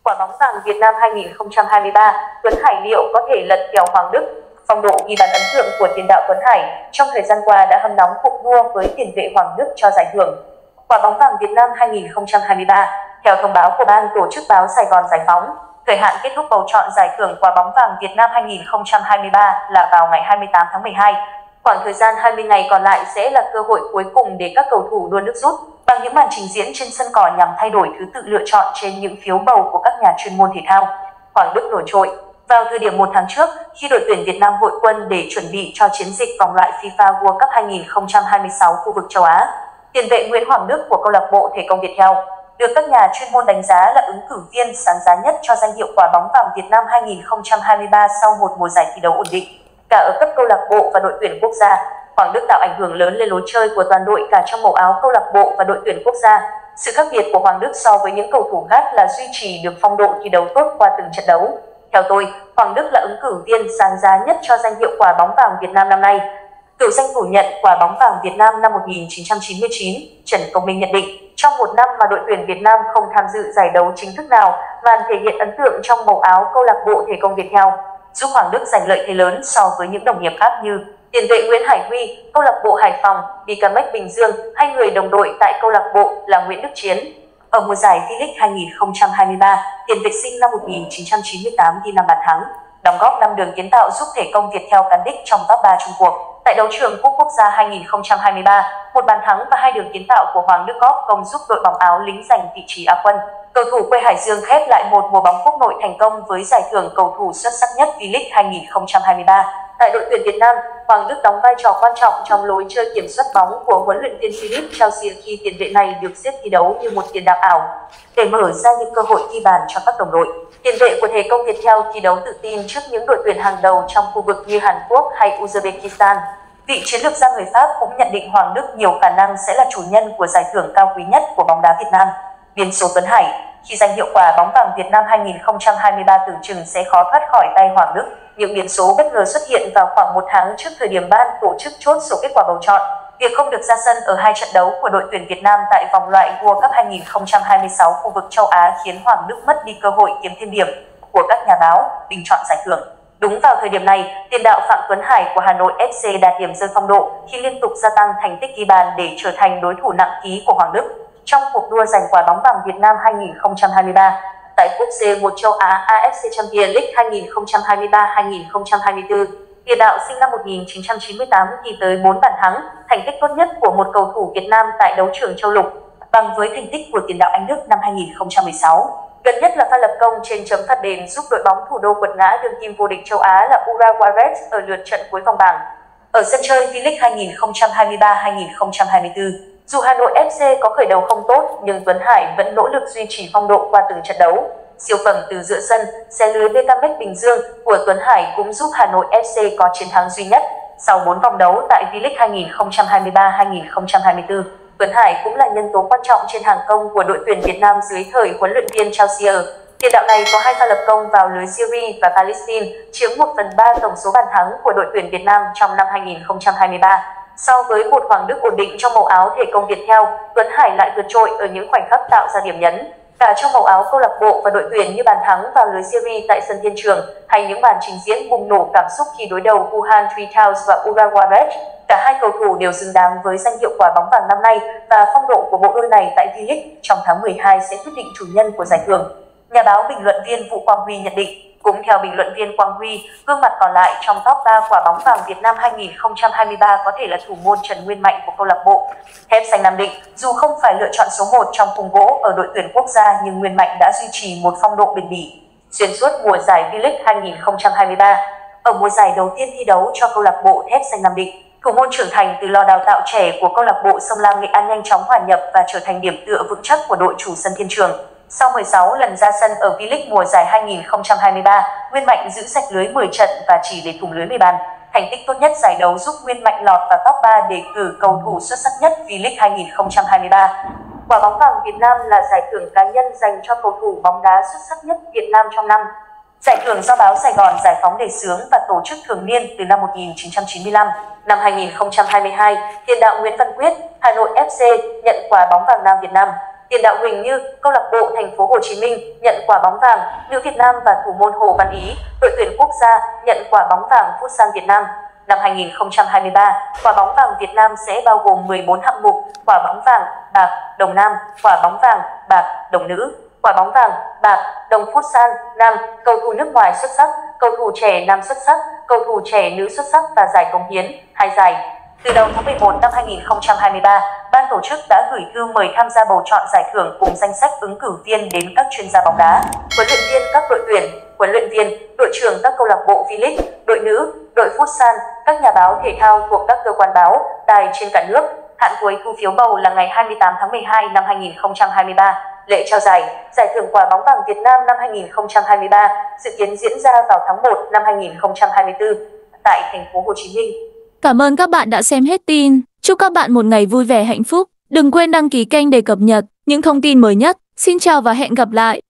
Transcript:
Quả bóng vàng Việt Nam 2023, Tuấn Hải liệu có thể lật kèo Hoàng Đức? Phong độ ghi bàn ấn tượng của tiền đạo Tuấn Hải trong thời gian qua đã hâm nóng cuộc đua với tiền vệ Hoàng Đức cho giải thưởng Quả bóng vàng Việt Nam 2023. Theo thông báo của ban tổ chức báo Sài Gòn Giải Phóng, thời hạn kết thúc bầu chọn giải thưởng Quả bóng vàng Việt Nam 2023 là vào ngày 28 tháng 12. Khoảng thời gian 20 ngày còn lại sẽ là cơ hội cuối cùng để các cầu thủ đua nước rút bằng những màn trình diễn trên sân cỏ nhằm thay đổi thứ tự lựa chọn trên những phiếu bầu của các nhà chuyên môn thể thao. Hoàng Đức nổi trội vào thời điểm 1 tháng trước khi đội tuyển Việt Nam hội quân để chuẩn bị cho chiến dịch vòng loại FIFA World Cup 2026 khu vực châu Á. Tiền vệ Nguyễn Hoàng Đức của câu lạc bộ Thể công Viettel được các nhà chuyên môn đánh giá là ứng cử viên sáng giá nhất cho danh hiệu Quả bóng vàng Việt Nam 2023 sau một mùa giải thi đấu ổn định cả ở cấp câu lạc bộ và đội tuyển quốc gia. Hoàng Đức tạo ảnh hưởng lớn lên lối chơi của toàn đội cả trong màu áo câu lạc bộ và đội tuyển quốc gia. Sự khác biệt của Hoàng Đức so với những cầu thủ khác là duy trì được phong độ thi đấu tốt qua từng trận đấu. Theo tôi, Hoàng Đức là ứng cử viên sáng giá nhất cho danh hiệu Quả bóng vàng Việt Nam năm nay. Cựu danh thủ nhận Quả bóng vàng Việt Nam năm 1999, Trần Công Minh nhận định, trong một năm mà đội tuyển Việt Nam không tham dự giải đấu chính thức nào, màn thể hiện ấn tượng trong màu áo câu lạc bộ Thể công Viettel giúp Hoàng Đức giành lợi thế lớn so với những đồng nghiệp khác như tiền vệ Nguyễn Hải Huy, câu lạc bộ Hải Phòng, Bicamac Bình Dương hay người đồng đội tại câu lạc bộ là Nguyễn Đức Chiến. Ở mùa giải V-League 2023, tiền vệ sinh năm 1998 ghi 5 bàn thắng, đóng góp 5 đường kiến tạo giúp Thể công Viettel cán đích trong top 3 chung cuộc. Tại đấu trường Cúp Quốc gia 2023, 1 bàn thắng và 2 đường kiến tạo của Hoàng Đức góp công giúp đội bóng áo lính giành vị trí Á quân. Cầu thủ quê Hải Dương khép lại một mùa bóng quốc nội thành công với giải thưởng cầu thủ xuất sắc nhất V-League 2023. Tại đội tuyển Việt Nam, Hoàng Đức đóng vai trò quan trọng trong lối chơi kiểm soát bóng của huấn luyện viên Philip Chelsea khi tiền vệ này được xếp thi đấu như một tiền đạo ảo để mở ra những cơ hội ghi bàn cho các đồng đội. Tiền vệ của Thể công Viettel thi đấu tự tin trước những đội tuyển hàng đầu trong khu vực như Hàn Quốc hay Uzbekistan. Vị chiến lược gia người Pháp cũng nhận định Hoàng Đức nhiều khả năng sẽ là chủ nhân của giải thưởng cao quý nhất của bóng đá Việt Nam. Biên số Tuấn Hải, khi giành hiệu Quả bóng vàng Việt Nam 2023 tưởng chừng sẽ khó thoát khỏi tay Hoàng Đức, những biến số bất ngờ xuất hiện vào khoảng 1 tháng trước thời điểm ban tổ chức chốt số kết quả bầu chọn. Việc không được ra sân ở 2 trận đấu của đội tuyển Việt Nam tại vòng loại World Cup 2026 khu vực châu Á khiến Hoàng Đức mất đi cơ hội kiếm thêm điểm của các nhà báo bình chọn giải thưởng. Đúng vào thời điểm này, tiền đạo Phạm Tuấn Hải của Hà Nội FC đạt điểm rơi phong độ khi liên tục gia tăng thành tích ghi bàn để trở thành đối thủ nặng ký của Hoàng Đức trong cuộc đua giành Quả bóng vàng Việt Nam 2023. Tại cúp C1 châu Á AFC Champions League 2023-2024, tiền đạo sinh năm 1998 ghi tới 4 bàn thắng, thành tích tốt nhất của một cầu thủ Việt Nam tại đấu trường châu lục, bằng với thành tích của tiền đạo Anh Đức năm 2016. Gần nhất là pha lập công trên chấm phạt đền giúp đội bóng thủ đô quật ngã đương kim vô địch châu Á là Urawa Reds ở lượt trận cuối vòng bảng. Ở sân chơi V-League 2023-2024, dù Hà Nội FC có khởi đầu không tốt nhưng Tuấn Hải vẫn nỗ lực duy trì phong độ qua từng trận đấu. Siêu phẩm từ giữa sân, xé lưới Bicamac Bình Dương của Tuấn Hải cũng giúp Hà Nội FC có chiến thắng duy nhất sau 4 vòng đấu tại V-League 2023-2024. Tuấn Hải cũng là nhân tố quan trọng trên hàng công của đội tuyển Việt Nam dưới thời huấn luyện viên Chelsea. Tiền đạo này có 2 pha lập công vào lưới Syria và Palestine, chiếm 1/3 tổng số bàn thắng của đội tuyển Việt Nam trong năm 2023. So với một Hoàng Đức ổn định trong màu áo Thể công Viettel, Tuấn Hải lại vượt trội ở những khoảnh khắc tạo ra điểm nhấn. Cả trong màu áo câu lạc bộ và đội tuyển như bàn thắng vào lưới Syria tại sân Thiên Trường hay những màn trình diễn bùng nổ cảm xúc khi đối đầu Wuhan 3000 và Urawa Reds, cả hai cầu thủ đều xứng đáng với danh hiệu Quả bóng vàng năm nay và phong độ của bộ đôi này tại V-League trong tháng 12 sẽ quyết định chủ nhân của giải thưởng. Nhà báo bình luận viên Vũ Quang Huy nhận định, cũng theo bình luận viên Quang Huy, gương mặt còn lại trong top 3 Quả bóng vàng Việt Nam 2023 có thể là thủ môn Trần Nguyên Mạnh của câu lạc bộ Thép Xanh Nam Định. Dù không phải lựa chọn số 1 trong khung gỗ ở đội tuyển quốc gia nhưng Nguyên Mạnh đã duy trì một phong độ bền bỉ xuyên suốt mùa giải V-League 2023. Ở mùa giải đầu tiên thi đấu cho câu lạc bộ Thép Xanh Nam Định, thủ môn trưởng thành từ lò đào tạo trẻ của câu lạc bộ Sông Lam Nghệ An nhanh chóng hòa nhập và trở thành điểm tựa vững chắc của đội chủ sân Thiên Trường. Sau 16 lần ra sân ở V-League mùa giải 2023, Nguyên Mạnh giữ sạch lưới 10 trận và chỉ để thủng lưới 10 bàn. Thành tích tốt nhất giải đấu giúp Nguyên Mạnh lọt vào top 3 đề cử cầu thủ xuất sắc nhất V-League 2023. Quả bóng vàng Việt Nam là giải thưởng cá nhân dành cho cầu thủ bóng đá xuất sắc nhất Việt Nam trong năm. Giải thưởng do báo Sài Gòn Giải Phóng đề xướng và tổ chức thường niên từ năm 1995. Năm 2022, tiền đạo Nguyễn Văn Quyết, Hà Nội FC nhận Quả bóng vàng Nam Việt Nam. Tiền đạo Huỳnh Như, câu lạc bộ Thành phố Hồ Chí Minh nhận quả bóng vàng, nữ Việt Nam và thủ môn Hồ Văn Ý, đội tuyển quốc gia nhận quả bóng vàng Futsal Việt Nam. Năm 2023, quả bóng vàng Việt Nam sẽ bao gồm 14 hạng mục: quả bóng vàng, bạc, đồng nam, quả bóng vàng, bạc, đồng nữ, quả bóng vàng, bạc, đồng Futsal nam, cầu thủ nước ngoài xuất sắc, cầu thủ trẻ nam xuất sắc, cầu thủ trẻ nữ xuất sắc và giải cống hiến, 2 giải. Từ đầu tháng 11 năm 2023, ban tổ chức đã gửi thư mời tham gia bầu chọn giải thưởng cùng danh sách ứng cử viên đến các chuyên gia bóng đá, huấn luyện viên các đội tuyển, huấn luyện viên, đội trưởng các câu lạc bộ V-League, đội nữ, đội Futsal, các nhà báo thể thao thuộc các cơ quan báo, đài trên cả nước. Hạn cuối thu phiếu bầu là ngày 28 tháng 12 năm 2023. Lễ trao giải thưởng quả bóng vàng Việt Nam năm 2023 dự kiến diễn ra vào tháng 1 năm 2024 tại thành phố Hồ Chí Minh. Cảm ơn các bạn đã xem hết tin. Chúc các bạn một ngày vui vẻ hạnh phúc. Đừng quên đăng ký kênh để cập nhật những thông tin mới nhất. Xin chào và hẹn gặp lại.